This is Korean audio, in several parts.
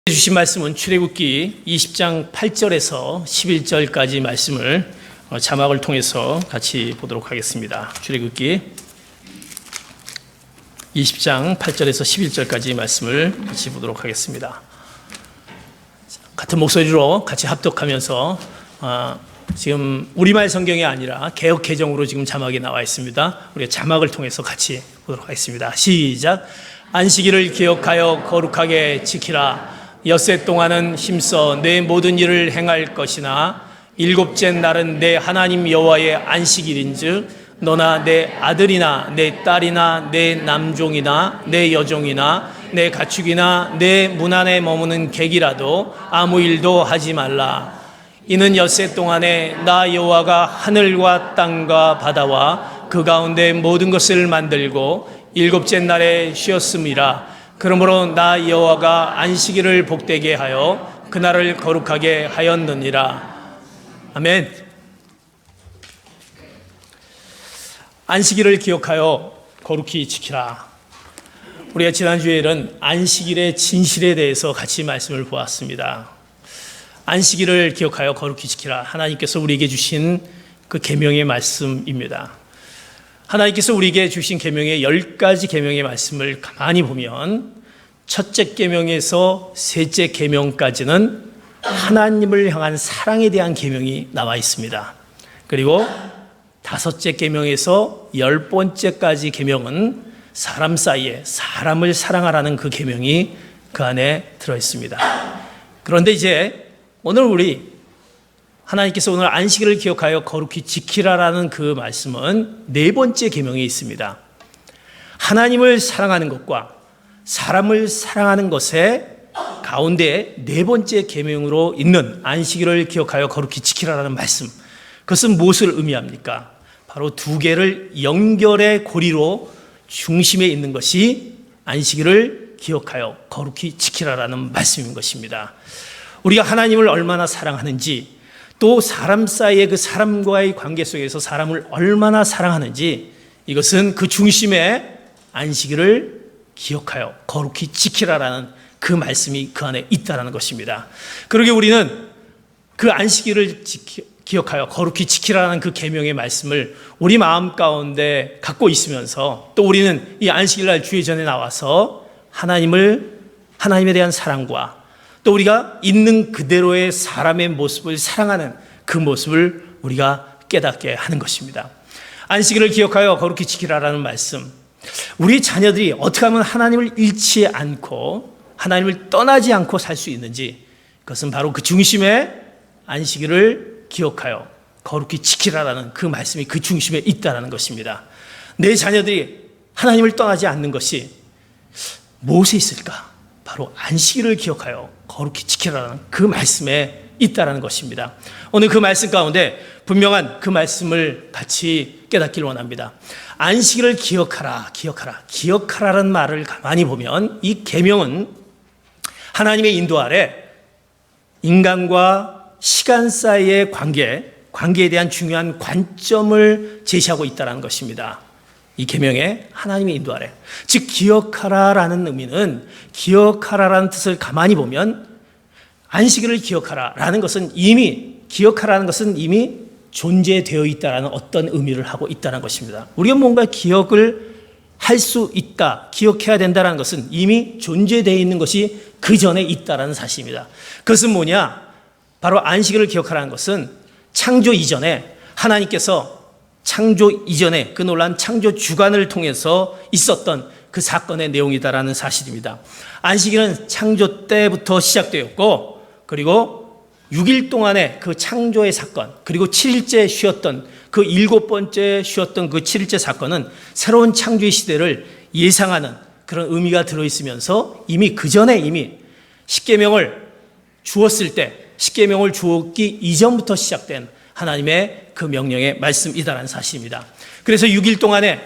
주신 말씀은 출애굽기 20장 8절에서 11절까지 말씀을 자막을 통해서 같이 보도록 하겠습니다. 출애굽기 20장 8절에서 11절까지 말씀을 같이 보도록 하겠습니다. 같은 목소리로 같이 합독하면서 지금 우리말 성경이 아니라 개역 개정으로 지금 자막이 나와 있습니다. 우리가 자막을 통해서 같이 보도록 하겠습니다. 시작. 안식일을 기억하여 거룩하게 지키라. 엿새 동안은 힘써 내 모든 일을 행할 것이나 일곱째 날은 내 하나님 여호와의 안식일인즉 너나 내 아들이나 내 딸이나 내 남종이나 내 여종이나 내 가축이나 내 문 안에 머무는 객이라도 아무 일도 하지 말라. 이는 엿새 동안에 나 여호와가 하늘과 땅과 바다와 그 가운데 모든 것을 만들고 일곱째 날에 쉬었음이라. 그러므로 나 여호와가 안식일을 복되게 하여 그날을 거룩하게 하였느니라. 아멘. 안식일을 기억하여 거룩히 지키라. 우리가 지난주에는 안식일의 진실에 대해서 같이 말씀을 보았습니다. 안식일을 기억하여 거룩히 지키라. 하나님께서 우리에게 주신 그 계명의 말씀입니다. 하나님께서 우리에게 주신 계명의 10가지 계명의 말씀을 가만히 보면 첫째 계명에서 셋째 계명까지는 하나님을 향한 사랑에 대한 계명이 나와 있습니다. 그리고 다섯째 계명에서 10번째까지 계명은 사람 사이에 사람을 사랑하라는 그 계명이 그 안에 들어 있습니다. 그런데 이제 오늘 하나님께서 오늘 안식일을 기억하여 거룩히 지키라라는 그 말씀은 네 번째 계명에 있습니다. 하나님을 사랑하는 것과 사람을 사랑하는 것의 가운데 네 번째 계명으로 있는 안식일을 기억하여 거룩히 지키라라는 말씀. 그것은 무엇을 의미합니까? 바로 두 개를 연결의 고리로 중심에 있는 것이 안식일을 기억하여 거룩히 지키라라는 말씀인 것입니다. 우리가 하나님을 얼마나 사랑하는지, 또 사람 사이의 그 사람과의 관계 속에서 사람을 얼마나 사랑하는지, 이것은 그 중심에 안식일을 기억하여 거룩히 지키라라는 그 말씀이 그 안에 있다는 것입니다. 그러게 우리는 그 안식일을 기억하여 거룩히 지키라는 그 계명의 말씀을 우리 마음 가운데 갖고 있으면서, 또 우리는 이 안식일날 주의 전에 나와서 하나님에 대한 사랑과 또 우리가 있는 그대로의 사람의 모습을 사랑하는 그 모습을 우리가 깨닫게 하는 것입니다. 안식일을 기억하여 거룩히 지키라라는 말씀, 우리 자녀들이 어떻게 하면 하나님을 잃지 않고 하나님을 떠나지 않고 살 수 있는지, 그것은 바로 그 중심에 안식일을 기억하여 거룩히 지키라라는 그 말씀이 그 중심에 있다는 것입니다. 내 자녀들이 하나님을 떠나지 않는 것이 무엇에 있을까? 바로 안식일을 기억하여 거룩히 지키라는 그 말씀에 있다는 것입니다. 오늘 그 말씀 가운데 분명한 그 말씀을 같이 깨닫기를 원합니다. 안식일을 기억하라라는 말을 가만히 보면 이 계명은 하나님의 인도 아래 인간과 시간 사이의 관계에 대한 중요한 관점을 제시하고 있다는 것입니다. 이 계명에 하나님의 인도 아래, 즉 기억하라라는 의미는, 기억하라라는 뜻을 가만히 보면 안식일을 기억하라라는 것은 이미 존재되어 있다라는 어떤 의미를 하고 있다는 것입니다. 우리가 뭔가 기억을 할 수 있다, 기억해야 된다는 것은 이미 존재되어 있는 것이 그 전에 있다라는 사실입니다. 그것은 뭐냐? 바로 안식일을 기억하라는 것은 창조 이전에 하나님께서 그 놀라운 창조 주관을 통해서 있었던 그 사건의 내용이다라는 사실입니다. 안식일은 창조 때부터 시작되었고, 그리고 6일 동안의 그 창조의 사건, 그리고 7일째 쉬었던 그 7번째 쉬었던 그 7일째 사건은 새로운 창조의 시대를 예상하는 그런 의미가 들어있으면서 이미 그 전에 십계명을 주었기 이전부터 시작된 하나님의 그 명령의 말씀이다라는 사실입니다. 그래서 6일 동안에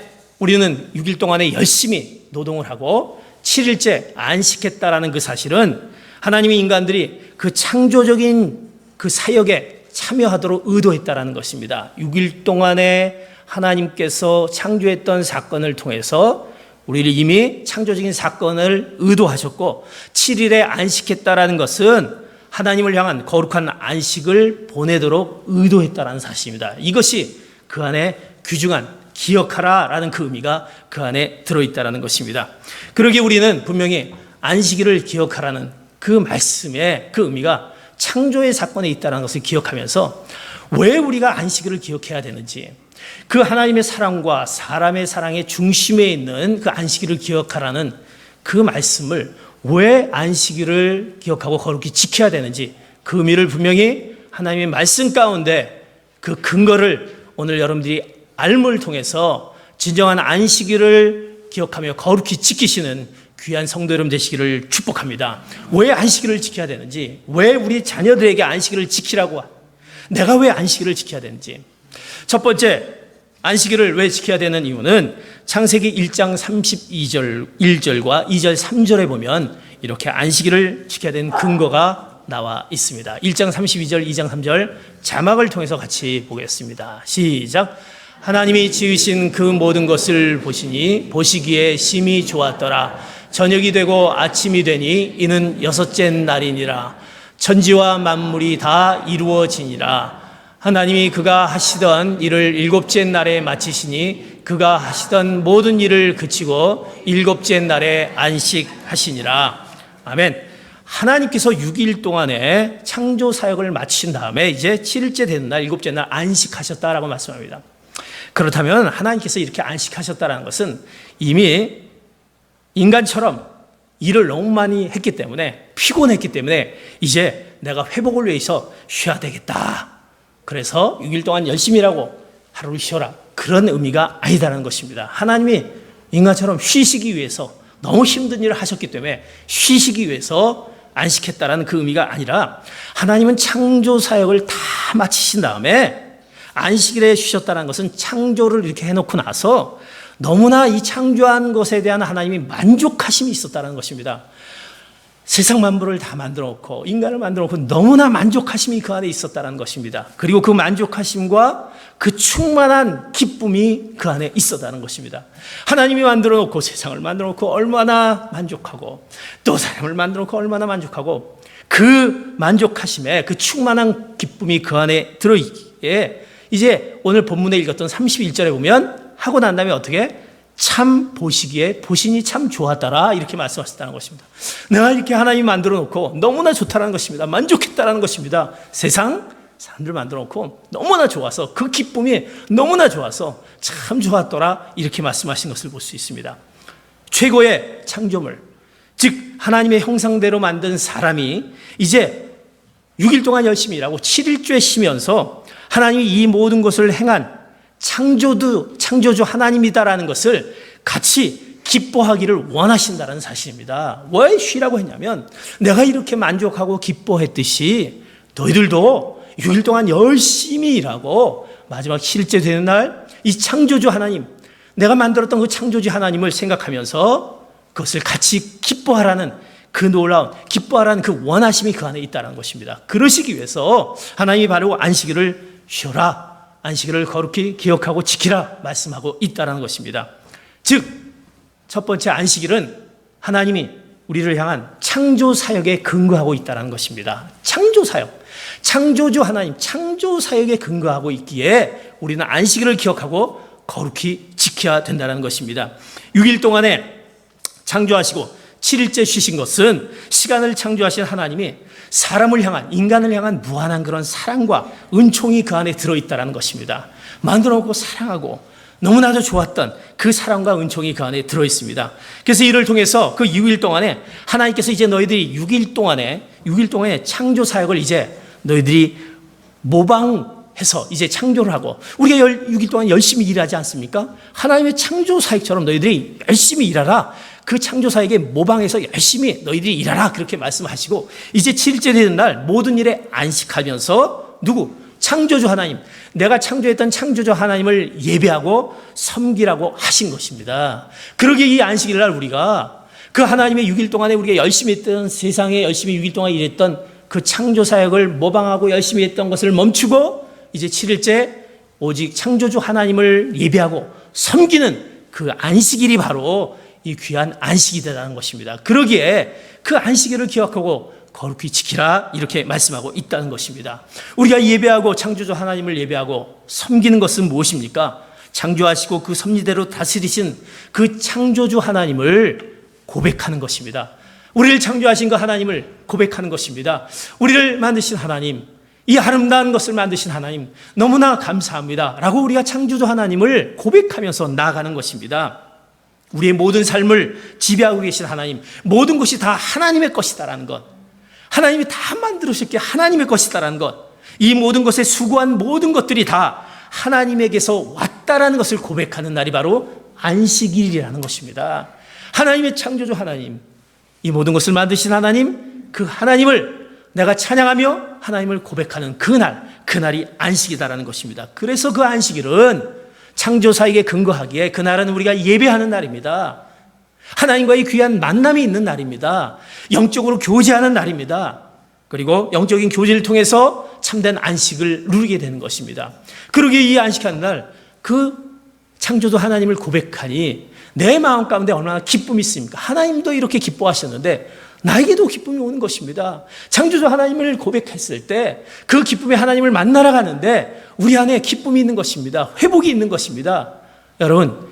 열심히 노동을 하고 7일째 안식했다라는 그 사실은 하나님의 인간들이 그 창조적인 그 사역에 참여하도록 의도했다라는 것입니다. 6일 동안에 하나님께서 창조했던 사건을 통해서 우리를 이미 창조적인 사건을 의도하셨고 7일에 안식했다라는 것은 하나님을 향한 거룩한 안식을 보내도록 의도했다라는 사실입니다. 이것이 그 안에 귀중한 기억하라라는 그 의미가 그 안에 들어있다라는 것입니다. 그러기에 우리는 분명히 안식일을 기억하라는 그 말씀의 그 의미가 창조의 사건에 있다는 것을 기억하면서 왜 우리가 안식일을 기억해야 되는지, 그 하나님의 사랑과 사람의 사랑의 중심에 있는 그 안식일을 기억하라는 그 말씀을 왜 안식일을 기억하고 거룩히 지켜야 되는지 그 의미를 분명히 하나님의 말씀 가운데 그 근거를 오늘 여러분들이 알므를 통해서 진정한 안식일을 기억하며 거룩히 지키시는 귀한 성도 여러분 되시기를 축복합니다. 왜 안식일을 지켜야 되는지, 왜 우리 자녀들에게 안식일을 지키라고, 내가 왜 안식일을 지켜야 되는지. 첫 번째, 안식일을 왜 지켜야 되는 이유는 창세기 1장 32절 1절과 2절 3절에 보면 이렇게 안식일을 지켜야 되는 근거가 나와 있습니다. 1장 32절 2장 3절 자막을 통해서 같이 보겠습니다. 시작. 하나님이 지으신 그 모든 것을 보시니 보시기에 심히 좋았더라. 저녁이 되고 아침이 되니 이는 여섯째 날이니라. 천지와 만물이 다 이루어지니라. 하나님이 그가 하시던 일을 일곱째 날에 마치시니 그가 하시던 모든 일을 그치고 일곱째 날에 안식하시니라. 아멘. 하나님께서 6일 동안에 창조 사역을 마치신 다음에 이제 7일째 되는 날, 일곱째 날 안식하셨다라고 말씀합니다. 그렇다면 하나님께서 이렇게 안식하셨다는 것은 이미 인간처럼 일을 너무 많이 했기 때문에, 피곤했기 때문에 이제 내가 회복을 위해서 쉬어야 되겠다. 그래서 6일 동안 열심히 일하고 하루를 쉬어라. 그런 의미가 아니다라는 것입니다. 하나님이 인간처럼 쉬시기 위해서 너무 힘든 일을 하셨기 때문에 쉬시기 위해서 안식했다라는 그 의미가 아니라, 하나님은 창조 사역을 다 마치신 다음에 안식일에 쉬셨다는 것은 창조를 이렇게 해놓고 나서 너무나 이 창조한 것에 대한 하나님이 만족하심이 있었다는 것입니다. 세상 만물을 다 만들어 놓고 인간을 만들어 놓고 너무나 만족하심이 그 안에 있었다는 것입니다. 그리고 그 만족하심과 그 충만한 기쁨이 그 안에 있었다는 것입니다. 하나님이 만들어 놓고 세상을 만들어 놓고 얼마나 만족하고, 또 사람을 만들어 놓고 얼마나 만족하고, 그 만족하심에 그 충만한 기쁨이 그 안에 들어있기에 이제 오늘 본문에 읽었던 31절에 보면 하고 난 다음에 어떻게? 참 보시기에 보시니 참 좋았더라, 이렇게 말씀하셨다는 것입니다. 내가 이렇게 하나님이 만들어 놓고 너무나 좋다는 것입니다. 만족했다는 것입니다. 세상 사람들 만들어 놓고 너무나 좋아서, 그 기쁨이 너무나 좋아서 참 좋았더라, 이렇게 말씀하신 것을 볼 수 있습니다. 최고의 창조물, 즉 하나님의 형상대로 만든 사람이 이제 6일 동안 열심히 일하고 7일째 쉬면서 하나님이 이 모든 것을 행한 창조주 하나님이다라는 것을 같이 기뻐하기를 원하신다는 사실입니다. 왜 쉬라고 했냐면, 내가 이렇게 만족하고 기뻐했듯이 너희들도 6일 동안 열심히 일하고 마지막 7일째 되는 날 이 창조주 하나님, 내가 만들었던 그 창조주 하나님을 생각하면서 그것을 같이 기뻐하라는 그 놀라운, 기뻐하라는 그 원하심이 그 안에 있다는 것입니다. 그러시기 위해서 하나님이 바로 안식일을 쉬어라, 안식일을 거룩히 기억하고 지키라 말씀하고 있다는 것입니다. 즉, 첫 번째 안식일은 하나님이 우리를 향한 창조 사역에 근거하고 있다는 것입니다. 창조 사역, 창조주 하나님, 창조 사역에 근거하고 있기에 우리는 안식일을 기억하고 거룩히 지켜야 된다는 것입니다. 6일 동안에 창조하시고 7일째 쉬신 것은 시간을 창조하신 하나님이 사람을 향한, 인간을 향한 무한한 그런 사랑과 은총이 그 안에 들어있다는 것입니다. 만들어 놓고 사랑하고 너무나도 좋았던 그 사랑과 은총이 그 안에 들어있습니다. 그래서 이를 통해서 그 6일 동안에 하나님께서 이제 너희들이 6일 동안에 창조 사역을 이제 너희들이 모방해서 이제 창조를 하고, 우리가 6일 동안 열심히 일하지 않습니까? 하나님의 창조 사역처럼 너희들이 열심히 일하라, 그 창조 사역에 모방해서 열심히 너희들이 일하라, 그렇게 말씀하시고 이제 7일째 되는 날 모든 일에 안식하면서 누구? 창조주 하나님, 내가 창조했던 창조주 하나님을 예배하고 섬기라고 하신 것입니다. 그러기에 이 안식일 날 우리가 그 하나님의 6일 동안에 우리가 열심히 했던, 세상에 열심히 6일 동안 일했던 그 창조 사역을 모방하고 열심히 했던 것을 멈추고 이제 7일째 오직 창조주 하나님을 예배하고 섬기는 그 안식일이 바로 이 귀한 안식이라는 것입니다. 그러기에 그 안식일을 기억하고 거룩히 지키라 이렇게 말씀하고 있다는 것입니다. 우리가 예배하고 창조주 하나님을 예배하고 섬기는 것은 무엇입니까? 창조하시고 그 섭리대로 다스리신 그 창조주 하나님을 고백하는 것입니다. 우리를 창조하신 그 하나님을 고백하는 것입니다. 우리를 만드신 하나님, 이 아름다운 것을 만드신 하나님 너무나 감사합니다 라고 우리가 창조주 하나님을 고백하면서 나아가는 것입니다. 우리의 모든 삶을 지배하고 계신 하나님, 모든 것이 다 하나님의 것이다라는 것, 하나님이 다 만들으셨기에 하나님의 것이다라는 것, 이 모든 것에 수고한 모든 것들이 다 하나님에게서 왔다라는 것을 고백하는 날이 바로 안식일이라는 것입니다. 하나님의 창조주 하나님, 이 모든 것을 만드신 하나님, 그 하나님을 내가 찬양하며 하나님을 고백하는 그날이 안식이다라는 것입니다. 그래서 그 안식일은 창조사에게 근거하기에 그날은 우리가 예배하는 날입니다. 하나님과의 귀한 만남이 있는 날입니다. 영적으로 교제하는 날입니다. 그리고 영적인 교제를 통해서 참된 안식을 누리게 되는 것입니다. 그러기에 이 안식하는 날 그 창조주 하나님을 고백하니 내 마음 가운데 얼마나 기쁨이 있습니까? 하나님도 이렇게 기뻐하셨는데 나에게도 기쁨이 오는 것입니다. 창조주 하나님을 고백했을 때 그 기쁨의 하나님을 만나러 가는데 우리 안에 기쁨이 있는 것입니다. 회복이 있는 것입니다. 여러분,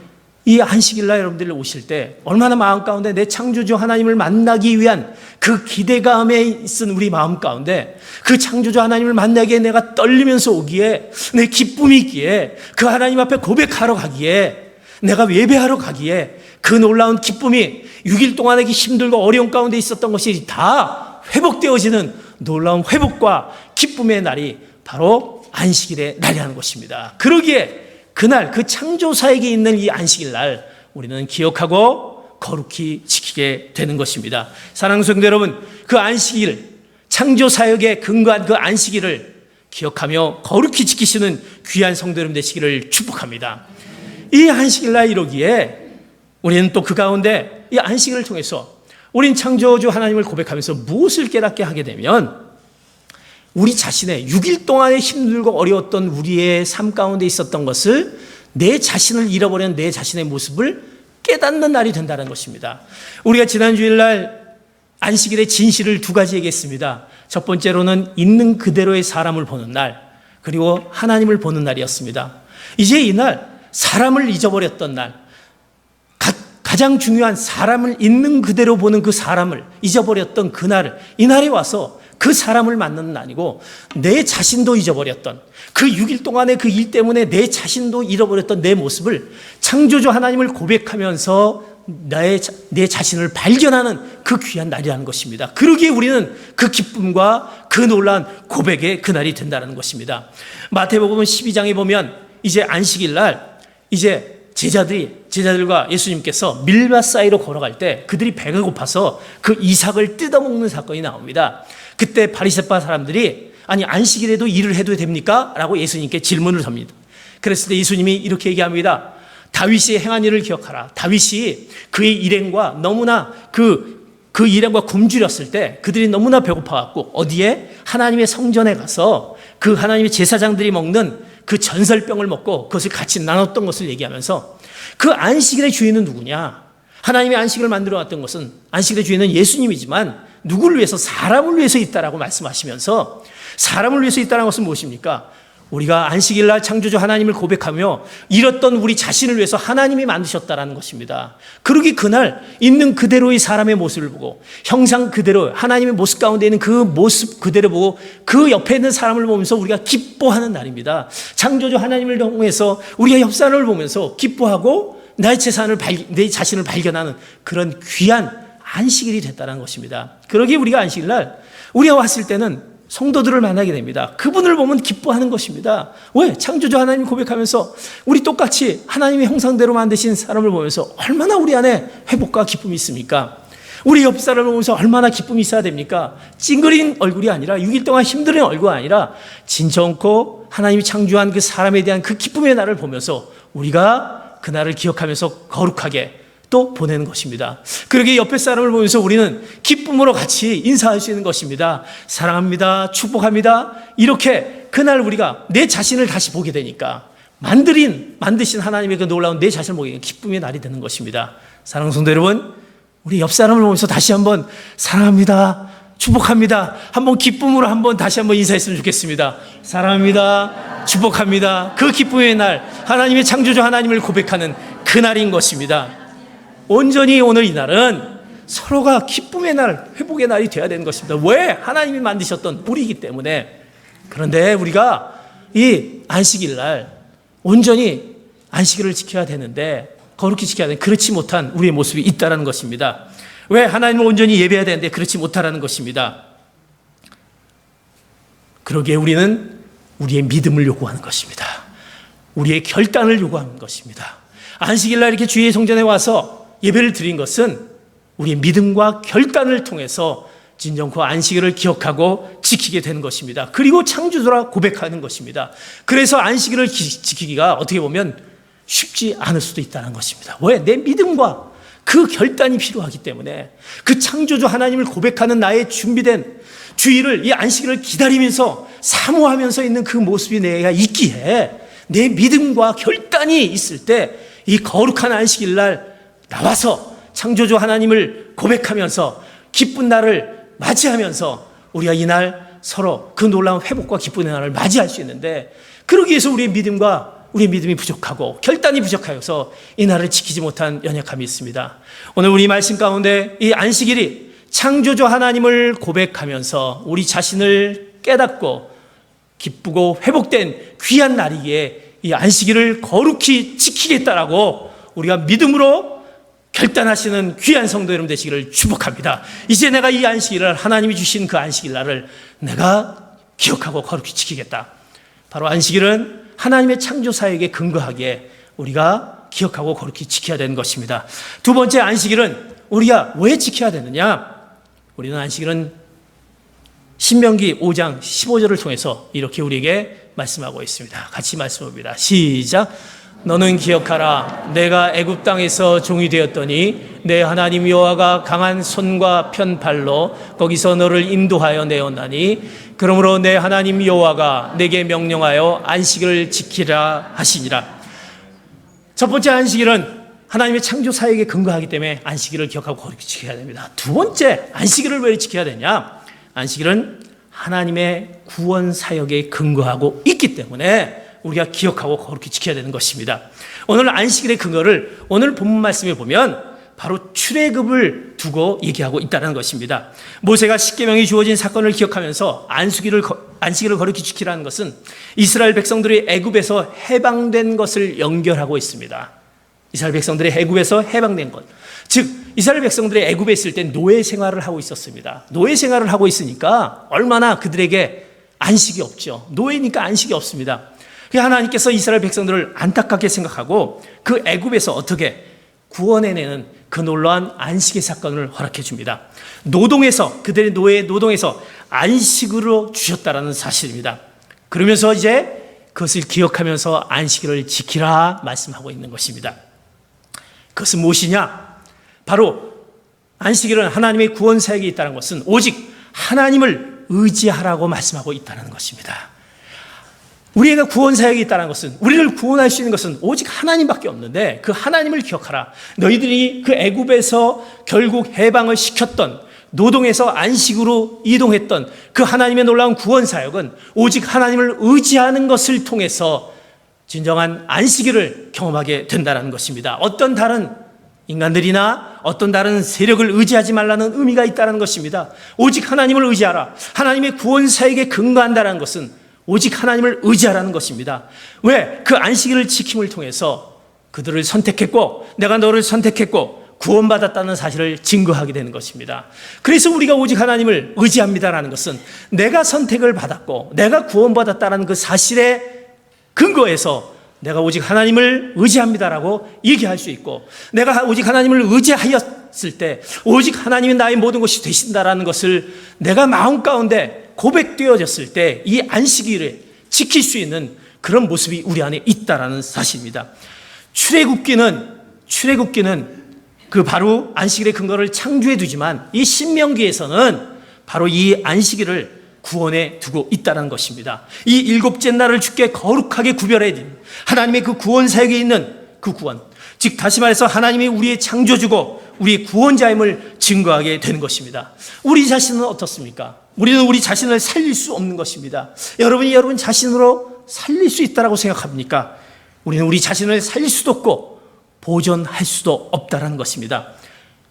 이 안식일날 여러분들이 오실 때 얼마나 마음 가운데 내 창조주 하나님을 만나기 위한 그 기대감에 있은 우리 마음 가운데 그 창조주 하나님을 만나기에 내가 떨리면서 오기에 내 기쁨이 있기에 그 하나님 앞에 고백하러 가기에 내가 예배하러 가기에 그 놀라운 기쁨이 6일 동안에 힘들고 어려운 가운데 있었던 것이 다 회복되어지는 놀라운 회복과 기쁨의 날이 바로 안식일의 날이라는 것입니다. 그러기에 그날 그 창조사에게 있는 이 안식일 날 우리는 기억하고 거룩히 지키게 되는 것입니다. 사랑하는 성도 여러분, 그 안식일, 창조사역에 근거한 그 안식일을 기억하며 거룩히 지키시는 귀한 성도 여러분 되시기를 축복합니다. 이 안식일 날 이러기에 우리는 또 그 가운데 이 안식일을 통해서 우린 창조주 하나님을 고백하면서 무엇을 깨닫게 하게 되면 우리 자신의 6일 동안에 힘들고 어려웠던 우리의 삶 가운데 있었던 것을 내 자신을 잃어버린 내 자신의 모습을 깨닫는 날이 된다는 것입니다. 우리가 지난 주일날 안식일의 진실을 두 가지 얘기했습니다. 첫 번째로는 있는 그대로의 사람을 보는 날, 그리고 하나님을 보는 날이었습니다. 이제 이날 사람을 잊어버렸던 날, 가장 중요한 사람을 있는 그대로 보는 그 사람을 잊어버렸던 그날을 이날에 와서 그 사람을 만나는 날이고 내 자신도 잊어버렸던 그 6일 동안의 그 일 때문에 내 자신도 잃어버렸던 내 모습을 창조주 하나님을 고백하면서 내 자신을 발견하는 그 귀한 날이라는 것입니다. 그러기에 우리는 그 기쁨과 그 놀라운 고백의 그날이 된다는 것입니다. 마태복음 12장에 보면 이제 안식일 날 이제 제자들과 예수님께서 밀밭 사이로 걸어갈 때 그들이 배가 고파서 그 이삭을 뜯어먹는 사건이 나옵니다. 그때 바리새파 사람들이 아니 안식일에도 일을 해도 됩니까? 라고 예수님께 질문을 합니다. 그랬을 때 예수님이 이렇게 얘기합니다. 다윗이 행한 일을 기억하라. 다윗이 그의 일행과 너무나 그 일행과 굶주렸을 때 그들이 너무나 배고파갖고 어디에? 하나님의 성전에 가서 그 하나님의 제사장들이 먹는 그 전설병을 먹고 그것을 같이 나눴던 것을 얘기하면서 그 안식일의 주인은 누구냐? 하나님의 안식을 만들어 놨던 것은 안식일의 주인은 예수님이지만 누구를 위해서? 사람을 위해서 있다라고 말씀하시면서 사람을 위해서 있다는 것은 무엇입니까? 우리가 안식일 날 창조주 하나님을 고백하며 잃었던 우리 자신을 위해서 하나님이 만드셨다라는 것입니다. 그러기 그날 있는 그대로의 사람의 모습을 보고 형상 그대로 하나님의 모습 가운데 있는 그 모습 그대로 보고 그 옆에 있는 사람을 보면서 우리가 기뻐하는 날입니다. 창조주 하나님을 통해서 우리가 협상을 보면서 기뻐하고 내 자신을 발견하는 그런 귀한 안식일이 됐다는 것입니다. 그러기에 우리가 안식일 날 우리가 왔을 때는 성도들을 만나게 됩니다. 그분을 보면 기뻐하는 것입니다. 왜? 창조주 하나님 고백하면서 우리 똑같이 하나님의 형상대로 만드신 사람을 보면서 얼마나 우리 안에 회복과 기쁨이 있습니까? 우리 옆 사람을 보면서 얼마나 기쁨이 있어야 됩니까? 찡그린 얼굴이 아니라 6일 동안 힘든 얼굴이 아니라 진정코 하나님이 창조한 그 사람에 대한 그 기쁨의 날을 보면서 우리가 그 날을 기억하면서 거룩하게 또 보내는 것입니다. 그러기에 옆에 사람을 보면서 우리는 기쁨으로 같이 인사할 수 있는 것입니다. 사랑합니다. 축복합니다. 이렇게 그날 우리가 내 자신을 다시 보게 되니까 만드신 하나님의 그 놀라운 내 자신을 보기에 기쁨의 날이 되는 것입니다. 사랑하는 성도 여러분, 우리 옆 사람을 보면서 다시 한번 사랑합니다, 축복합니다, 한번 기쁨으로 한번 다시 한번 인사했으면 좋겠습니다. 사랑합니다, 축복합니다. 그 기쁨의 날, 하나님의 창조주 하나님을 고백하는 그 날인 것입니다. 온전히 오늘 이 날은 서로가 기쁨의 날, 회복의 날이 되어야 되는 것입니다. 왜? 하나님이 만드셨던 우리이기 때문에. 그런데 우리가 이 안식일 날 온전히 안식일을 지켜야 되는데, 거룩히 지켜야 되는데 그렇지 못한 우리의 모습이 있다는 것입니다. 왜? 하나님을 온전히 예배해야 되는데 그렇지 못하라는 것입니다. 그러기에 우리는 우리의 믿음을 요구하는 것입니다. 우리의 결단을 요구하는 것입니다. 안식일 날 이렇게 주의 성전에 와서 예배를 드린 것은 우리의 믿음과 결단을 통해서 진정코 안식일을 기억하고 지키게 되는 것입니다. 그리고 창조주라 고백하는 것입니다. 그래서 안식일을 지키기가 어떻게 보면 쉽지 않을 수도 있다는 것입니다. 왜? 내 믿음과 그 결단이 필요하기 때문에, 그 창조주 하나님을 고백하는 나의 준비된 주일을, 이 안식일을 기다리면서 사모하면서 있는 그 모습이 내가 있기에, 내 믿음과 결단이 있을 때 이 거룩한 안식일 날 나와서 창조주 하나님을 고백하면서 기쁜 날을 맞이하면서 우리가 이날 서로 그 놀라운 회복과 기쁨의 날을 맞이할 수 있는데, 그러기 위해서 우리의 믿음이 부족하고 결단이 부족하여서 이 날을 지키지 못한 연약함이 있습니다. 오늘 우리 말씀 가운데 이 안식일이 창조주 하나님을 고백하면서 우리 자신을 깨닫고 기쁘고 회복된 귀한 날이기에 이 안식일을 거룩히 지키겠다라고 우리가 믿음으로 결단하시는 귀한 성도 여러분 되시기를 축복합니다. 이제 내가 이 안식일을, 하나님이 주신 그 안식일 날을 내가 기억하고 거룩히 지키겠다. 바로 안식일은 하나님의 창조사역에 근거하기에 우리가 기억하고 거룩히 지켜야 되는 것입니다. 두 번째, 안식일은 우리가 왜 지켜야 되느냐? 우리는 안식일은 신명기 5장 15절을 통해서 이렇게 우리에게 말씀하고 있습니다. 같이 말씀합니다. 시작. 너는 기억하라. 내가 애굽 땅에서 종이 되었더니 내 하나님 여호와가 강한 손과 편팔로 거기서 너를 인도하여 내었나니, 그러므로 내 하나님 여호와가 내게 명령하여 안식일을 지키라 하시니라. 첫 번째, 안식일은 하나님의 창조 사역에 근거하기 때문에 안식일을 기억하고 거룩히 지켜야 됩니다. 두 번째, 안식일을 왜 지켜야 되냐? 안식일은 하나님의 구원 사역에 근거하고 있기 때문에 우리가 기억하고 거룩히 지켜야 되는 것입니다. 오늘 안식일의 근거를 오늘 본문 말씀에 보면 바로 출애굽을 두고 얘기하고 있다는 것입니다. 모세가 십계명이 주어진 사건을 기억하면서 안식일을 거룩히 지키라는 것은 이스라엘 백성들이 애굽에서 해방된 것을 연결하고 있습니다. 이스라엘 백성들이 애굽에서 해방된 것, 즉 이스라엘 백성들이 애굽에 있을 때 노예 생활을 하고 있었습니다. 노예 생활을 하고 있으니까 얼마나 그들에게 안식이 없죠. 노예니까 안식이 없습니다. 하나님께서 이스라엘 백성들을 안타깝게 생각하고 그 애굽에서 어떻게 구원해내는 그 놀라운 안식의 사건을 허락해 줍니다. 노동에서, 그들의 노동에서 안식으로 주셨다라는 사실입니다. 그러면서 이제 그것을 기억하면서 안식일을 지키라 말씀하고 있는 것입니다. 그것은 무엇이냐? 바로 안식일은 하나님의 구원 사역이 있다는 것은 오직 하나님을 의지하라고 말씀하고 있다는 것입니다. 우리가 구원 사역이 있다는 것은, 우리를 구원할 수 있는 것은 오직 하나님밖에 없는데 그 하나님을 기억하라. 너희들이 그 애굽에서 결국 해방을 시켰던, 노동에서 안식으로 이동했던 그 하나님의 놀라운 구원 사역은 오직 하나님을 의지하는 것을 통해서 진정한 안식일을 경험하게 된다는 것입니다. 어떤 다른 인간들이나 어떤 다른 세력을 의지하지 말라는 의미가 있다는 것입니다. 오직 하나님을 의지하라. 하나님의 구원 사역에 근거한다는 것은 오직 하나님을 의지하라는 것입니다. 왜? 그 안식일을 지킴을 통해서 그들을 선택했고 내가 너를 선택했고 구원받았다는 사실을 증거하게 되는 것입니다. 그래서 우리가 오직 하나님을 의지합니다라는 것은 내가 선택을 받았고 내가 구원받았다는 그 사실에 근거해서 내가 오직 하나님을 의지합니다라고 얘기할 수 있고, 내가 오직 하나님을 의지하였을 때 오직 하나님이 나의 모든 것이 되신다라는 것을 내가 마음 가운데 고백되어졌을 때 이 안식일을 지킬 수 있는 그런 모습이 우리 안에 있다라는 사실입니다. 출애굽기는 그 바로 안식일의 근거를 창조해 두지만 이 신명기에서는 바로 이 안식일을 구원에 두고 있다는 것입니다. 이 일곱째 날을 주께 거룩하게 구별해 드린 하나님의 그 구원 사역에 있는 그 구원, 즉 다시 말해서 하나님이 우리의 창조주고 우리의 구원자임을 증거하게 되는 것입니다. 우리 자신은 어떻습니까? 우리는 우리 자신을 살릴 수 없는 것입니다. 여러분이 여러분 자신으로 살릴 수 있다고 생각합니까? 우리는 우리 자신을 살릴 수도 없고 보존할 수도 없다는 것입니다.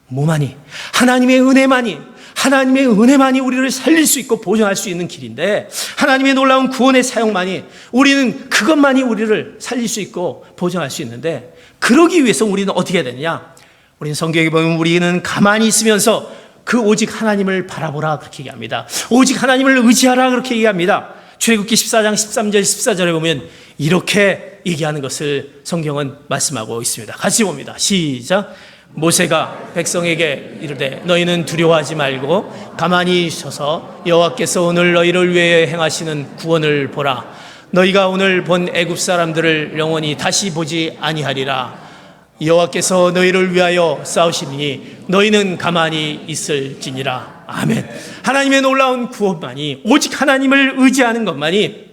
뭐만이? 하나님의 은혜만이 우리를 살릴 수 있고 보존할 수 있는 길인데, 하나님의 놀라운 구원의 사용만이, 우리는 그것만이 우리를 살릴 수 있고 보존할 수 있는데, 그러기 위해서 우리는 어떻게 해야 되느냐? 우리는 성경에 보면 우리는 가만히 있으면서 그 오직 하나님을 바라보라 그렇게 얘기합니다. 오직 하나님을 의지하라 그렇게 얘기합니다. 출애굽기 14장 13절 14절에 보면 이렇게 얘기하는 것을 성경은 말씀하고 있습니다. 같이 봅니다. 시작. 모세가 백성에게 이르되 너희는 두려워하지 말고 가만히 서서 여호와께서 오늘 너희를 위해 행하시는 구원을 보라. 너희가 오늘 본 애굽 사람들을 영원히 다시 보지 아니하리라. 여호와께서 너희를 위하여 싸우시니 너희는 가만히 있을지니라. 아멘. 하나님의 놀라운 구원만이, 오직 하나님을 의지하는 것만이,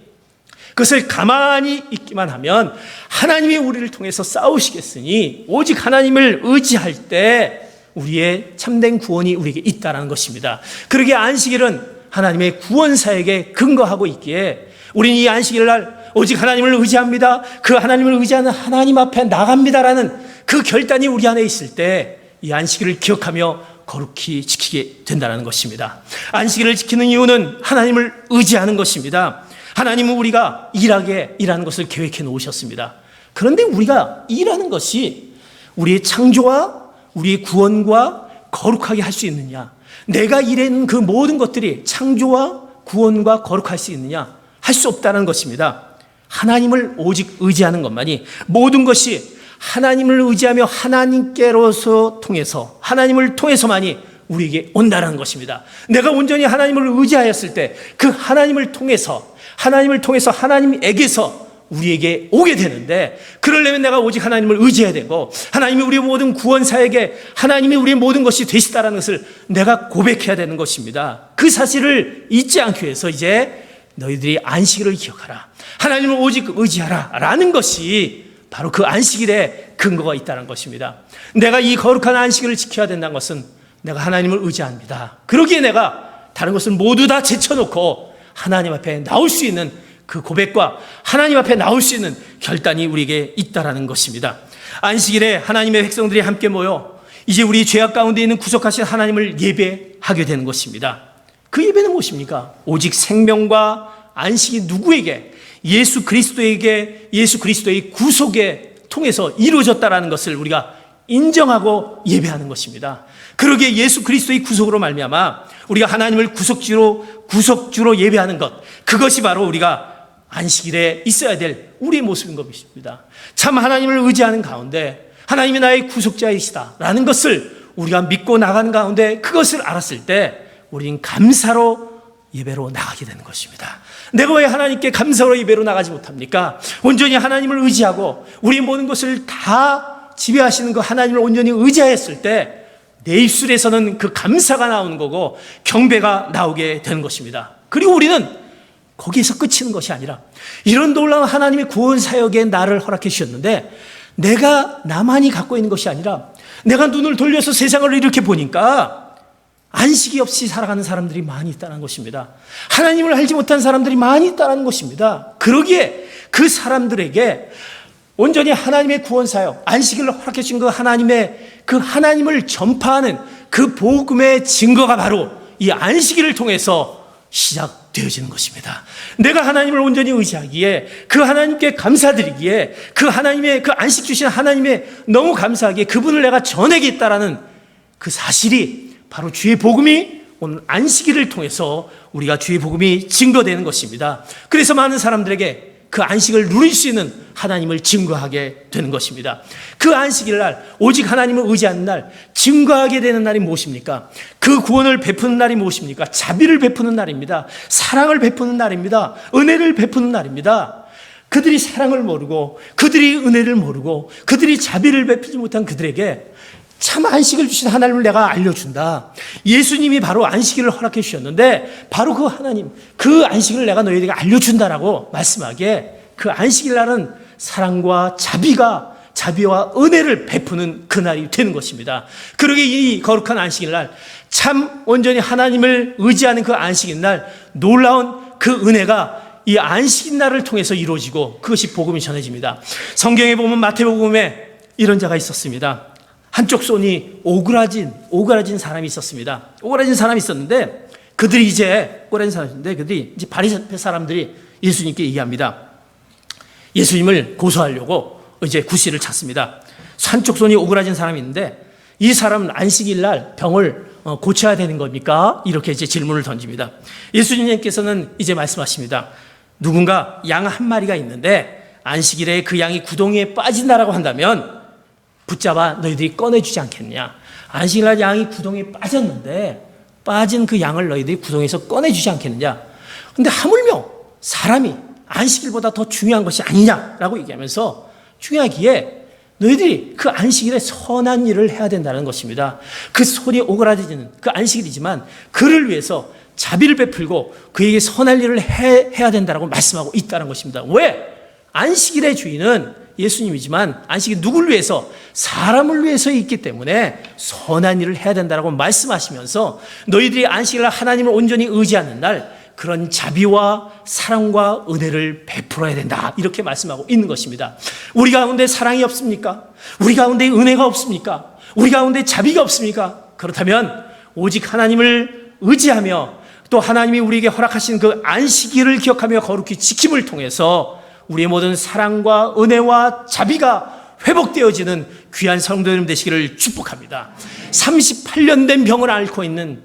그것을 가만히 있기만 하면 하나님이 우리를 통해서 싸우시겠으니, 오직 하나님을 의지할 때 우리의 참된 구원이 우리에게 있다는 것입니다. 그러기에 안식일은 하나님의 구원 사역에 근거하고 있기에 우리는 이 안식일 날 오직 하나님을 의지합니다, 그 하나님을 의지하는 하나님 앞에 나갑니다라는 그 결단이 우리 안에 있을 때 이 안식일을 기억하며 거룩히 지키게 된다는 것입니다. 안식일을 지키는 이유는 하나님을 의지하는 것입니다. 하나님은 우리가 일하는 것을 계획해 놓으셨습니다. 그런데 우리가 일하는 것이 우리의 창조와 우리의 구원과 거룩하게 할 수 있느냐, 내가 일하는 그 모든 것들이 창조와 구원과 거룩할 수 있느냐, 할 수 없다는 것입니다. 하나님을 오직 의지하는 것만이, 모든 것이 하나님을 의지하며 하나님을 통해서만이 우리에게 온다는 것입니다. 내가 온전히 하나님을 의지하였을 때 그 하나님을 통해서 하나님에게서 우리에게 오게 되는데, 그러려면 내가 오직 하나님을 의지해야 되고, 하나님이 우리의 모든 구원 사역에 하나님이 우리의 모든 것이 되시다라는 것을 내가 고백해야 되는 것입니다. 그 사실을 잊지 않기 위해서 이제 너희들이 안식일을 기억하라, 하나님을 오직 의지하라 라는 것이 바로 그 안식일에 근거가 있다는 것입니다. 내가 이 거룩한 안식일을 지켜야 된다는 것은 내가 하나님을 의지합니다. 그러기에 내가 다른 것을 모두 다 제쳐놓고 하나님 앞에 나올 수 있는 그 고백과 하나님 앞에 나올 수 있는 결단이 우리에게 있다는 것입니다. 안식일에 하나님의 백성들이 함께 모여 이제 우리 죄악 가운데 있는 구속하신 하나님을 예배하게 되는 것입니다. 그 예배는 무엇입니까? 오직 생명과 안식이 누구에게? 예수 그리스도의 구속에 통해서 이루어졌다는 것을 우리가 인정하고 예배하는 것입니다. 그러기에 예수 그리스도의 구속으로 말미암아 우리가 하나님을 구속주로 예배하는 것, 그것이 바로 우리가 안식일에 있어야 될 우리의 모습인 것입니다. 참 하나님을 의지하는 가운데 하나님이 나의 구속자이시다라는 것을 우리가 믿고 나가는 가운데 그것을 알았을 때 우리는 감사로 예배로 나가게 되는 것입니다. 내가 왜 하나님께 감사로 예배로 나가지 못합니까? 온전히 하나님을 의지하고 우리의 모든 것을 다 지배하시는 그 하나님을 온전히 의지하였을 때 내 입술에서는 그 감사가 나오는 거고 경배가 나오게 되는 것입니다. 그리고 우리는 거기에서 끝이는 것이 아니라 이런 놀라운 하나님의 구원 사역에 나를 허락해 주셨는데 내가 나만이 갖고 있는 것이 아니라 내가 눈을 돌려서 세상을 이렇게 보니까 안식이 없이 살아가는 사람들이 많이 있다는 것입니다. 하나님을 알지 못한 사람들이 많이 있다는 것입니다. 그러기에 그 사람들에게 온전히 하나님의 구원 사역, 안식일을 허락해 주신 그 하나님을 전파하는 그 복음의 증거가 바로 이 안식일을 통해서 시작되어지는 것입니다. 내가 하나님을 온전히 의지하기에, 그 하나님께 감사드리기에, 그 하나님의 그 안식 주신 하나님의 너무 감사하기에 그분을 내가 전하겠다라는 그 사실이 바로 주의 복음이 오늘 안식일을 통해서 우리가 주의 복음이 증거되는 것입니다. 그래서 많은 사람들에게 그 안식을 누릴 수 있는 하나님을 증거하게 되는 것입니다. 그 안식일 날, 오직 하나님을 의지하는 날, 증거하게 되는 날이 무엇입니까? 그 구원을 베푸는 날이 무엇입니까? 자비를 베푸는 날입니다. 사랑을 베푸는 날입니다. 은혜를 베푸는 날입니다. 그들이 사랑을 모르고, 그들이 은혜를 모르고, 그들이 자비를 베푸지 못한 그들에게 참 안식을 주신 하나님을 내가 알려준다. 예수님이 바로 안식일을 허락해 주셨는데 바로 그 하나님, 그 안식일을 내가 너희에게 알려준다라고 말씀하기에 그 안식일 날은 사랑과 자비와 은혜를 베푸는 그날이 되는 것입니다. 그러게 이 거룩한 안식일 날, 참 온전히 하나님을 의지하는 그 안식일 날, 놀라운 그 은혜가 이 안식일 날을 통해서 이루어지고 그것이 복음이 전해집니다. 성경에 보면 마태복음에 이런 자가 있었습니다. 한쪽 손이 오그라진 사람이 있었습니다. 오그라진 사람이 있었는데 그들이 이제 바리새 사람들이 예수님께 얘기합니다. 예수님을 고소하려고 이제 구실을 찾습니다. 한쪽 손이 오그라진 사람이 있는데 이 사람은 안식일 날 병을 고쳐야 되는 겁니까? 이렇게 이제 질문을 던집니다. 예수님께서는 이제 말씀하십니다. 누군가 양 한 마리가 있는데 안식일에 그 양이 구덩이에 빠진다라고 한다면 붙잡아 너희들이 꺼내주지 않겠느냐. 안식일 날 양이 구덩이에 빠졌는데 빠진 그 양을 너희들이 구덩이에서 꺼내주지 않겠느냐. 근데 하물며 사람이 안식일보다 더 중요한 것이 아니냐라고 얘기하면서 중요하기에 너희들이 그 안식일에 선한 일을 해야 된다는 것입니다. 그 손이 오그라지는 그 안식일이지만 그를 위해서 자비를 베풀고 그에게 선할 일을 해야 된다고 말씀하고 있다는 것입니다. 왜? 안식일의 주인은 예수님이지만 안식일 누구를 위해서? 사람을 위해서 있기 때문에 선한 일을 해야 된다고 말씀하시면서 너희들이 안식일 날 하나님을 온전히 의지하는 날 그런 자비와 사랑과 은혜를 베풀어야 된다. 이렇게 말씀하고 있는 것입니다. 우리 가운데 사랑이 없습니까? 우리 가운데 은혜가 없습니까? 우리 가운데 자비가 없습니까? 그렇다면 오직 하나님을 의지하며 또 하나님이 우리에게 허락하신 그 안식일을 기억하며 거룩히 지킴을 통해서 우리의 모든 사랑과 은혜와 자비가 회복되어지는 귀한 성도님 되시기를 축복합니다. 38년 된 병을 앓고 있는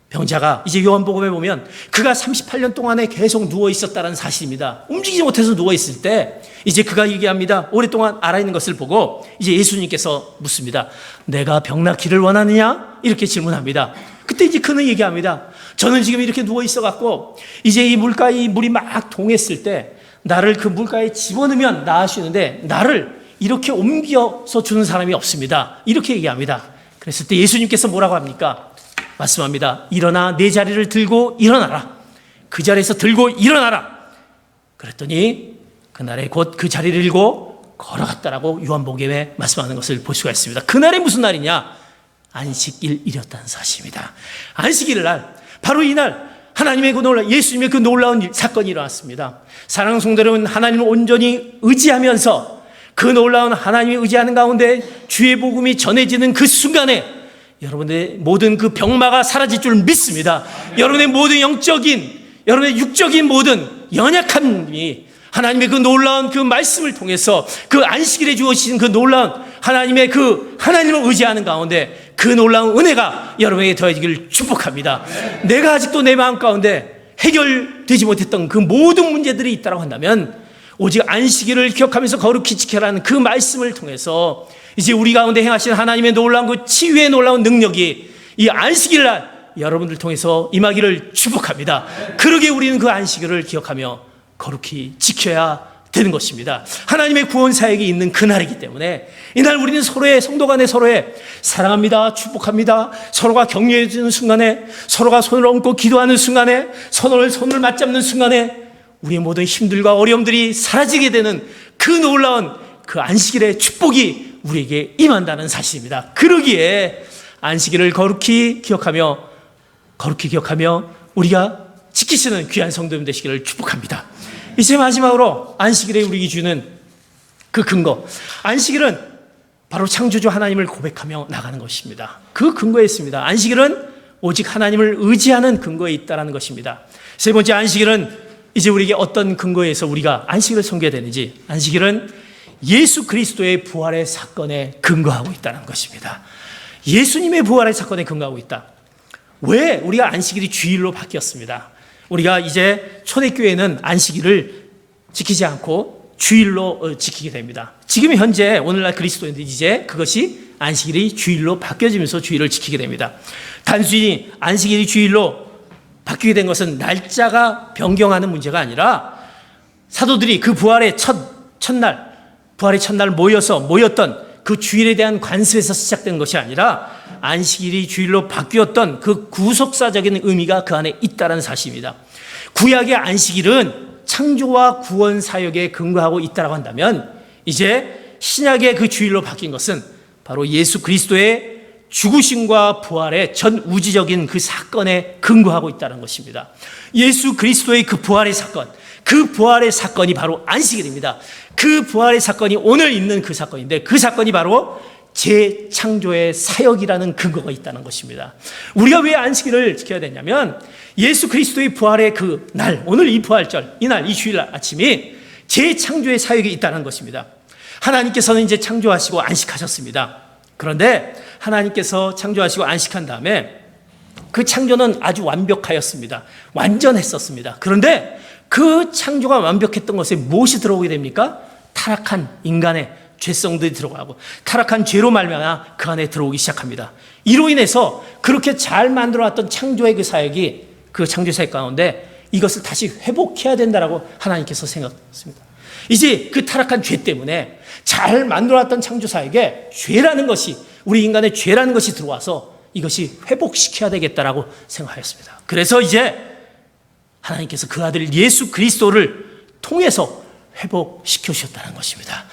병자가 이제 요한복음에 보면 그가 38년 동안에 계속 누워 있었다는 사실입니다. 움직이지 못해서 누워 있을 때 이제 그가 얘기합니다. 오랫동안 알아있는 것을 보고 이제 예수님께서 묻습니다. 내가 병 낫기를 원하느냐? 이렇게 질문합니다. 그때 이제 그는 얘기합니다. 저는 지금 이렇게 누워 있어 갖고 이제 이 물가에 물이 막 동했을 때 나를 그 물가에 집어넣으면 나을 수 있는데 나를 이렇게 옮겨서 주는 사람이 없습니다. 이렇게 얘기합니다. 그랬을 때 예수님께서 뭐라고 합니까? 말씀합니다. 일어나 내 자리를 들고 일어나라. 그 자리에서 들고 일어나라. 그랬더니 그날에 곧 그 자리를 들고 걸어갔다라고 요한복음에 말씀하는 것을 볼 수가 있습니다. 그날이 무슨 날이냐? 안식일이었다는 사실입니다. 안식일 날, 바로 이날 하나님의 예수님의 그 놀라운 사건이 일어났습니다. 사랑하는 성도 여러분, 하나님을 온전히 의지하면서 그 놀라운 하나님이 의지하는 가운데 주의 복음이 전해지는 그 순간에 여러분의 모든 그 병마가 사라질 줄 믿습니다. 여러분의 모든 여러분의 육적인 모든 연약함이 하나님의 그 놀라운 그 말씀을 통해서 그 안식일에 주어진 그 놀라운 하나님의 그 하나님을 의지하는 가운데 그 놀라운 은혜가 여러분에게 더해지기를 축복합니다. 내가 아직도 내 마음 가운데 해결되지 못했던 그 모든 문제들이 있다고 한다면 오직 안식일을 기억하면서 거룩히 지켜라는 그 말씀을 통해서 이제 우리 가운데 행하신 하나님의 놀라운 그 치유의 놀라운 능력이 이 안식일 날 여러분들 통해서 임하기를 축복합니다. 그러게 우리는 그 안식일을 기억하며 거룩히 지켜야 되는 것입니다. 하나님의 구원 사역이 있는 그날이기 때문에 이날 우리는 서로의 성도 간에 서로의 사랑합니다, 축복합니다, 서로가 격려해 주는 순간에 서로가 손을 얹고 기도하는 순간에 손을 맞잡는 순간에 우리의 모든 힘들과 어려움들이 사라지게 되는 그 놀라운 그 안식일의 축복이 우리에게 임한다는 사실입니다. 그러기에 안식일을 거룩히 기억하며 우리가 지키시는 귀한 성도님 되시기를 축복합니다. 이제 마지막으로 안식일에 우리에게 주는 그 근거, 안식일은 바로 창조주 하나님을 고백하며 나가는 것입니다. 그 근거에 있습니다. 안식일은 오직 하나님을 의지하는 근거에 있다는 것입니다. 세 번째, 안식일은 이제 우리에게 어떤 근거에서 우리가 안식일을 섬겨야 되는지, 안식일은 예수 그리스도의 부활의 사건에 근거하고 있다는 것입니다. 예수님의 부활의 사건에 근거하고 있다. 왜 우리가 안식일이 주일로 바뀌었습니다. 우리가 이제 초대교회는 안식일을 지키지 않고 주일로 지키게 됩니다. 지금 현재 오늘날 그리스도인들이 이제 그것이 안식일이 주일로 바뀌어지면서 주일을 지키게 됩니다. 단순히 안식일이 주일로 바뀌게 된 것은 날짜가 변경하는 문제가 아니라 사도들이 그 부활의 첫날 모였던 그 주일에 대한 관습에서 시작된 것이 아니라 안식일이 주일로 바뀌었던 그 구속사적인 의미가 그 안에 있다는 사실입니다. 구약의 안식일은 창조와 구원 사역에 근거하고 있다고 한다면 이제 신약의 그 주일로 바뀐 것은 바로 예수 그리스도의 죽으심과 부활의 전 우주적인 그 사건에 근거하고 있다는 것입니다. 예수 그리스도의 그 부활의 사건, 그 부활의 사건이 바로 안식일입니다. 그 부활의 사건이 오늘 있는 그 사건인데 그 사건이 바로 재창조의 사역이라는 근거가 있다는 것입니다. 우리가 왜 안식일을 지켜야 되냐면 예수 그리스도의 부활의 그 날, 오늘 이 부활절, 이날, 이 주일날 아침이 재창조의 사역이 있다는 것입니다. 하나님께서는 이제 창조하시고 안식하셨습니다. 그런데 하나님께서 창조하시고 안식한 다음에 그 창조는 아주 완벽하였습니다. 완전했었습니다. 그런데 그 창조가 완벽했던 것에 무엇이 들어오게 됩니까? 타락한 인간의 죄성들이 들어가고 타락한 죄로 말미암아 그 안에 들어오기 시작합니다. 이로 인해서 그렇게 잘 만들어놨던 창조의 그 사역이 그 창조 사역 가운데 이것을 다시 회복해야 된다라고 하나님께서 생각했습니다. 이제 그 타락한 죄 때문에 잘 만들어놨던 창조 사역에 죄라는 것이 우리 인간의 죄라는 것이 들어와서 이것이 회복시켜야 되겠다라고 생각하였습니다. 그래서 이제 하나님께서 그 아들 예수 그리스도를 통해서 회복시켜 주셨다는 것입니다.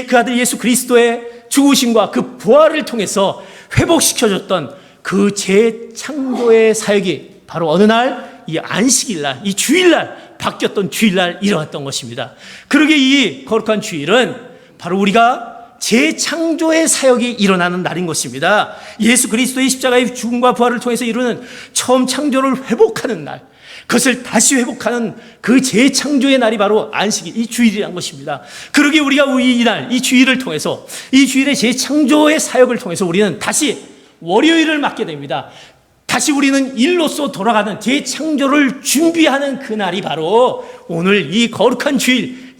그 아들 예수 그리스도의 죽으심과 그 부활을 통해서 회복시켜 줬던 그 재창조의 사역이 바로 어느 날 이 안식일날, 이 주일날 바뀌었던 주일날 일어났던 것입니다. 그러게 이 거룩한 주일은 바로 우리가 재창조의 사역이 일어나는 날인 것입니다. 예수 그리스도의 십자가의 죽음과 부활을 통해서 이루는 처음 창조를 회복하는 날, 그것을 다시 회복하는 그 재창조의 날이 바로 안식일, 이 주일이라는 것입니다. 그러기에 우리가 이 날, 이 주일을 통해서, 이 주일의 재창조의 사역을 통해서 우리는 다시 월요일을 맞게 됩니다. 다시 우리는 일로서 돌아가는 재창조를 준비하는 그 날이 바로 오늘 이 거룩한 주일,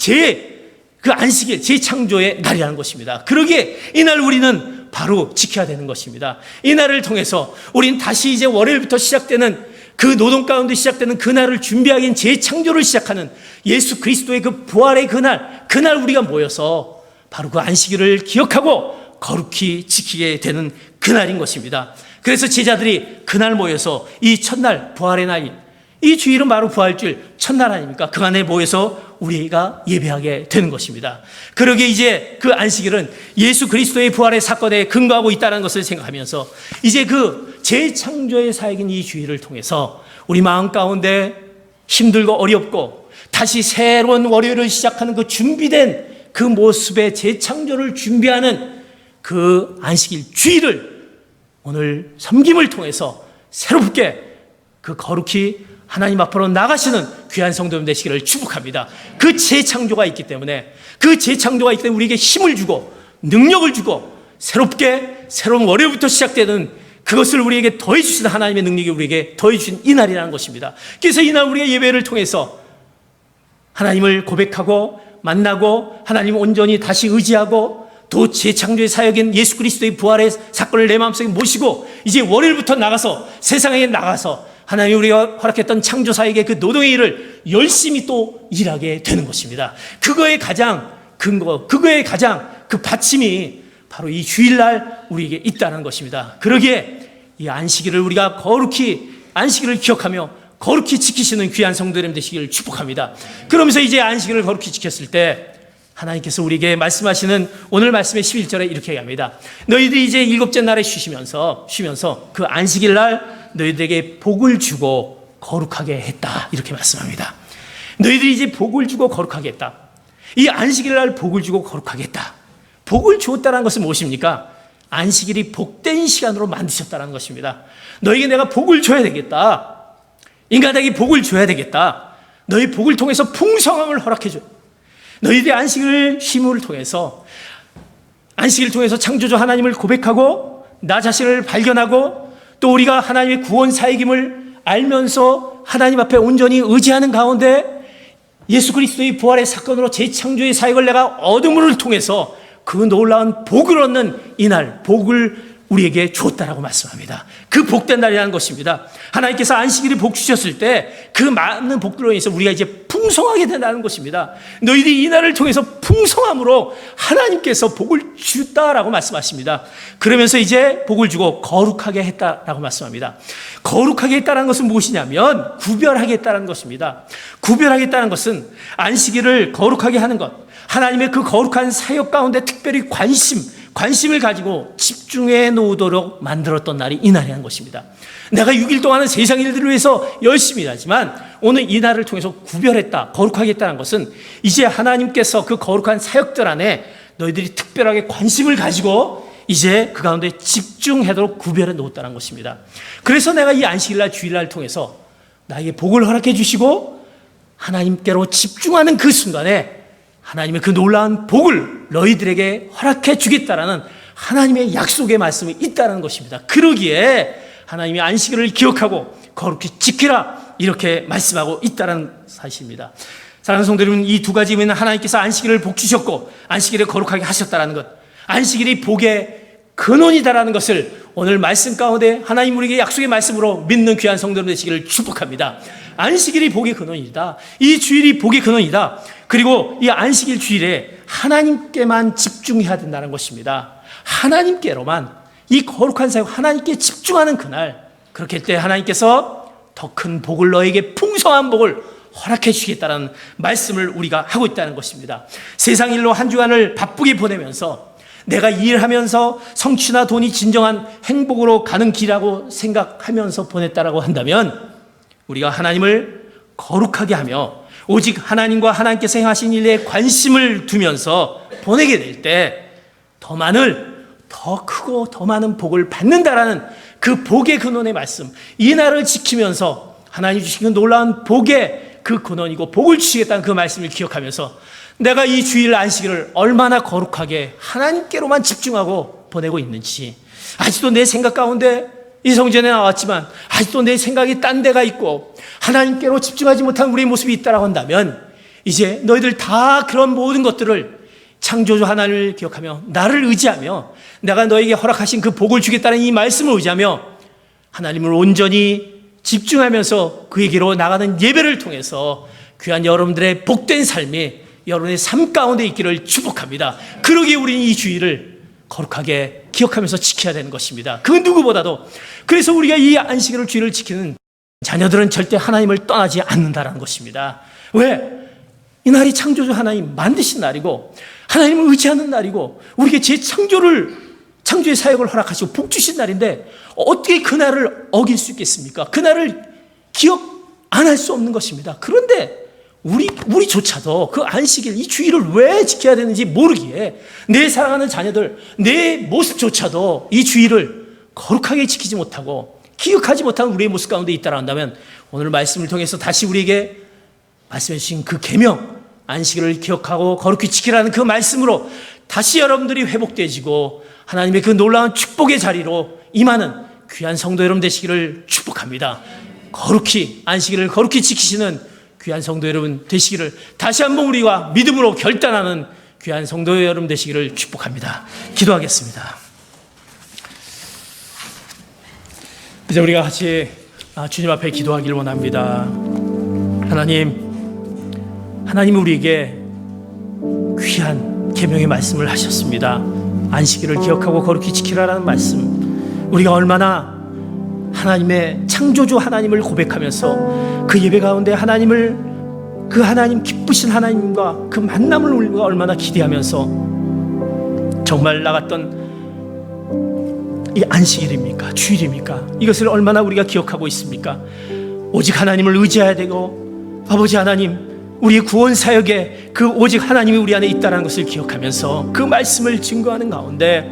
그 안식일, 재창조의 날이라는 것입니다. 그러기에 이 날 우리는 바로 지켜야 되는 것입니다. 이 날을 통해서 우리는 다시 이제 월요일부터 시작되는 그 노동 가운데 시작되는 그날을 준비하기엔 재창조를 시작하는 예수 그리스도의 그 부활의 그날 우리가 모여서 바로 그 안식일을 기억하고 거룩히 지키게 되는 그날인 것입니다. 그래서 제자들이 그날 모여서 이 첫날 부활의 날, 이 주일은 바로 부활주일 첫날 아닙니까? 그 안에 모여서 우리가 예배하게 되는 것입니다. 그러기에 이제 그 안식일은 예수 그리스도의 부활의 사건에 근거하고 있다는 것을 생각하면서 이제 그 재창조의 사역인 이 주일을 통해서 우리 마음 가운데 힘들고 어렵고 다시 새로운 월요일을 시작하는 그 준비된 그 모습의 재창조를 준비하는 그 안식일 주일을 오늘 섬김을 통해서 새롭게 그 거룩히 하나님 앞으로 나가시는 귀한 성도님 되시기를 축복합니다. 그 재창조가 있기 때문에 우리에게 힘을 주고 능력을 주고 새롭게 새로운 월요일부터 시작되는 그것을 우리에게 더해 주시는 하나님의 능력이 우리에게 더해 주신 이 날이라는 것입니다. 그래서 이 날 우리가 예배를 통해서 하나님을 고백하고 만나고 하나님 온전히 다시 의지하고 또 재창조의 사역인 예수 그리스도의 부활의 사건을 내 마음속에 모시고 이제 월요일부터 나가서 세상에 나가서 하나님이 우리가 허락했던 창조 사역의 그 노동의 일을 열심히 또 일하게 되는 것입니다. 그거의 가장 근거, 그거의 가장 그 받침이 바로 이 주일날 우리에게 있다는 것입니다. 그러기에 이 안식일을 우리가 거룩히 안식일을 기억하며 거룩히 지키시는 귀한 성도님 되시기를 축복합니다. 그러면서 이제 안식일을 거룩히 지켰을 때 하나님께서 우리에게 말씀하시는 오늘 말씀의 11절에 이렇게 얘기합니다. 너희들이 이제 일곱째 날에 쉬면서 그 안식일 날 너희들에게 복을 주고 거룩하게 했다. 이렇게 말씀합니다. 너희들이 이제 복을 주고 거룩하게 했다. 이 안식일 날 복을 주고 거룩하게 했다. 복을 주었다는 것은 무엇입니까? 안식일이 복된 시간으로 만드셨다는 것입니다. 너에게 내가 복을 줘야 되겠다. 인간에게 복을 줘야 되겠다. 너희 복을 통해서 풍성함을 허락해줘. 너희들의 안식일 쉼을 통해서 창조주 하나님을 고백하고 나 자신을 발견하고 또 우리가 하나님의 구원 사역임을 알면서 하나님 앞에 온전히 의지하는 가운데 예수 그리스도의 부활의 사건으로 재창조의 사역을 내가 얻음을 통해서 그 놀라운 복을 얻는 이날 복을 우리에게 주었다라고 말씀합니다. 그 복된 날이라는 것입니다. 하나님께서 안식일에 복 주셨을 때 그 많은 복들로 인해서 우리가 이제 풍성하게 된다는 것입니다. 너희들이 이 날을 통해서 풍성함으로 하나님께서 복을 주셨다라고 말씀하십니다. 그러면서 이제 복을 주고 거룩하게 했다라고 말씀합니다. 거룩하게 했다는 것은 무엇이냐면 구별하겠다는 것입니다. 구별하겠다는 것은 안식일을 거룩하게 하는 것, 하나님의 그 거룩한 사역 가운데 특별히 관심을 가지고 집중해 놓도록 만들었던 날이 이 날이라는 것입니다. 내가 6일 동안은 세상 일들을 위해서 열심히 하지만 오늘 이 날을 통해서 구별했다, 거룩하게 했다는 것은 이제 하나님께서 그 거룩한 사역들 안에 너희들이 특별하게 관심을 가지고 이제 그 가운데 집중하도록 구별해 놓았다는 것입니다. 그래서 내가 이 안식일날 주일날을 통해서 나에게 복을 허락해 주시고 하나님께로 집중하는 그 순간에 하나님의 그 놀라운 복을 너희들에게 허락해 주겠다라는 하나님의 약속의 말씀이 있다는 것입니다. 그러기에 하나님이 안식일을 기억하고 거룩히 지키라 이렇게 말씀하고 있다는 사실입니다. 사랑하는 성도 여러분, 이 두 가지 의미는 하나님께서 안식일을 복 주셨고 안식일을 거룩하게 하셨다는 것, 안식일이 복의 근원이다라는 것을 오늘 말씀 가운데 하나님 우리에게 약속의 말씀으로 믿는 귀한 성도들 되시기를 축복합니다. 안식일이 복의 근원이다. 이 주일이 복의 근원이다. 그리고 이 안식일 주일에 하나님께만 집중해야 된다는 것입니다. 하나님께로만, 이 거룩한 사역 하나님께 집중하는 그날, 그렇게 할 때 하나님께서 더 큰 복을, 너에게 풍성한 복을 허락해 주시겠다는 말씀을 우리가 하고 있다는 것입니다. 세상 일로 한 주간을 바쁘게 보내면서 내가 일하면서 성취나 돈이 진정한 행복으로 가는 길이라고 생각하면서 보냈다라고 한다면 우리가 하나님을 거룩하게 하며 오직 하나님과 하나님께서 행하신 일에 관심을 두면서 보내게 될 때 더 크고 더 많은 복을 받는다라는 그 복의 근원의 말씀, 이 날을 지키면서 하나님 주신 그 놀라운 복의 그 근원이고 복을 주시겠다는 그 말씀을 기억하면서 내가 이 주일 안식일을 얼마나 거룩하게 하나님께로만 집중하고 보내고 있는지, 아직도 내 생각 가운데 이 성전에 나왔지만 아직도 내 생각이 딴 데가 있고 하나님께로 집중하지 못한 우리의 모습이 있다고 한다면 이제 너희들 다 그런 모든 것들을 창조주 하나님을 기억하며 나를 의지하며 내가 너에게 허락하신 그 복을 주겠다는 이 말씀을 의지하며 하나님을 온전히 집중하면서 그에게로 나가는 예배를 통해서 귀한 여러분들의 복된 삶이 여러분의 삶 가운데 있기를 축복합니다. 그러기에 우리는 이 주일을 거룩하게 기억하면서 지켜야 되는 것입니다. 그 누구보다도. 그래서 우리가 이 안식일을 주일을 지키는 자녀들은 절대 하나님을 떠나지 않는다는 것입니다. 왜? 이 날이 창조주 하나님 만드신 날이고 하나님을 의지하는 날이고 우리에게 창조의 사역을 허락하시고 복 주신 날인데 어떻게 그 날을 어길 수 있겠습니까? 그 날을 기억 안 할 수 없는 것입니다. 그런데 우리조차도 그 안식일, 이 주일을 왜 지켜야 되는지 모르기에 내 사랑하는 자녀들, 내 모습조차도 이 주일을 거룩하게 지키지 못하고 기억하지 못한 우리의 모습 가운데 있다라 한다면 오늘 말씀을 통해서 다시 우리에게 말씀해 주신 그 계명, 안식일을 기억하고 거룩히 지키라는 그 말씀으로 다시 여러분들이 회복되지고 하나님의 그 놀라운 축복의 자리로 임하는 귀한 성도 여러분 되시기를 축복합니다. 거룩히, 안식일을 거룩히 지키시는 귀한 성도 여러분 되시기를 다시 한번 우리가 믿음으로 결단하는 귀한 성도 여러분 되시기를 축복합니다. 기도하겠습니다. 이제 우리가 같이 주님 앞에 기도하기를 원합니다. 하나님 우리에게 귀한 계명의 말씀을 하셨습니다. 안식일을 기억하고 거룩히 지키라라는 말씀, 우리가 얼마나 하나님의 창조주 하나님을 고백하면서 그 예배 가운데 그 하나님 기쁘신 하나님과 그 만남을 우리가 얼마나 기대하면서 정말 나갔던 이 안식일입니까? 주일입니까? 이것을 얼마나 우리가 기억하고 있습니까? 오직 하나님을 의지해야 되고 아버지 하나님, 우리의 구원 사역에 그 오직 하나님이 우리 안에 있다는 것을 기억하면서 그 말씀을 증거하는 가운데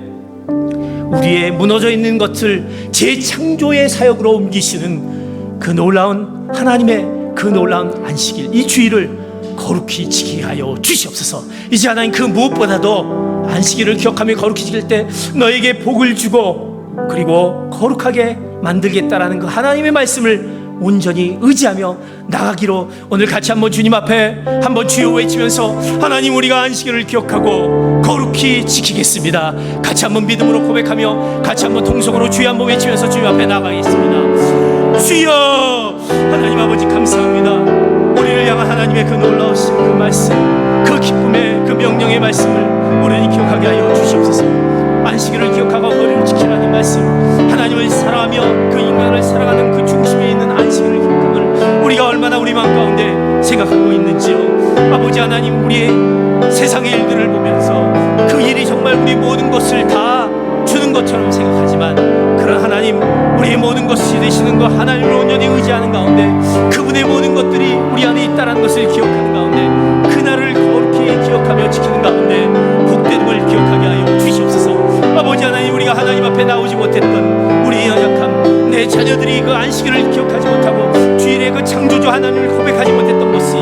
우리의 무너져 있는 것을 재창조의 사역으로 옮기시는 그 놀라운 하나님의 그 놀라운 안식일, 이 주일을 거룩히 지키게 하여 주시옵소서. 이제 하나님 그 무엇보다도 안식일을 기억하며 거룩히 지킬 때 너에게 복을 주고 그리고 거룩하게 만들겠다라는 그 하나님의 말씀을 온전히 의지하며 나가기로 오늘 같이 한번 주님 앞에 한번 주여 외치면서 하나님 우리가 안식일을 기억하고 거룩히 지키겠습니다. 같이 한번 믿음으로 고백하며 같이 한번 통성으로 주여 한번 외치면서 주님 앞에 나가겠습니다. 주여, 하나님 아버지 감사합니다. 우리를 향한 하나님의 그 놀라우신 그 말씀, 그 기쁨의 그 명령의 말씀을 우리는 기억하게 하여 주시옵소서. 안식일을 기억하고 거리를 지키라는 말씀, 하나님을 사랑하며 그 인간을 사랑하는 그 중심에 있는 안식일을 기억함을 우리가 얼마나 우리 마음 가운데 생각하고 있는지요. 아버지 하나님, 우리의 세상의 일들을 보면서 그 일이 정말 우리 모든 것을 다 주는 것처럼 생각하지만, 그런 하나님, 우리의 모든 것이 되시는 것 하나님을 온전히 의지하는 가운데 그분의 모든 것들이 우리 안에 있다는 것을 기억하는 가운데, 그날을 거룩히 기억하며 지키는 가운데 복됨을 기억하게 하여 주시옵소서. 아버지 하나님, 우리가 하나님 앞에 나오지 못했던 우리의 연약함, 내 자녀들이 그 안식일을 기억하지 못하고 주일에 그 창조주 하나님을 고백하지 못했던 것이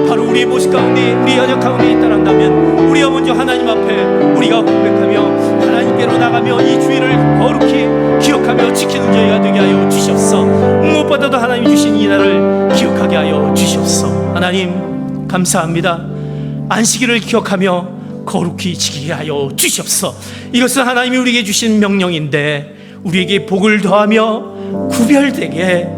바로 우리의 모습 가운데, 우리 연약 가운데 있다란다면, 우리가 먼저 하나님 앞에 우리가 고백하며 하나님께로 나가며 이 주일을 거룩히 기억하며 지키는 저희가 되게 하여 주시옵소서. 무엇보다도 하나님이 주신 이 날을 기억하게 하여 주시옵소서. 하나님 감사합니다. 안식일을 기억하며 거룩히 지키게 하여 주시옵소서. 이것은 하나님이 우리에게 주신 명령인데, 우리에게 복을 더하며 구별되게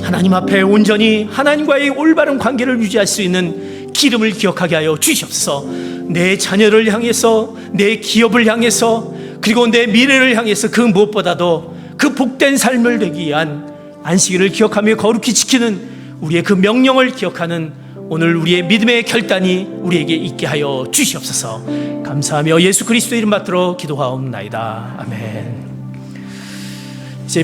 하나님 앞에 온전히 하나님과의 올바른 관계를 유지할 수 있는 기름을 기억하게 하여 주시옵소서. 내 자녀를 향해서, 내 기업을 향해서, 그리고 내 미래를 향해서 그 무엇보다도 그 복된 삶을 되기 위한 안식일을 기억하며 거룩히 지키는 우리의 그 명령을 기억하는 오늘 우리의 믿음의 결단이 우리에게 있게 하여 주시옵소서. 감사하며 예수 그리스도의 이름 받들어 기도하옵나이다. 아멘. 이제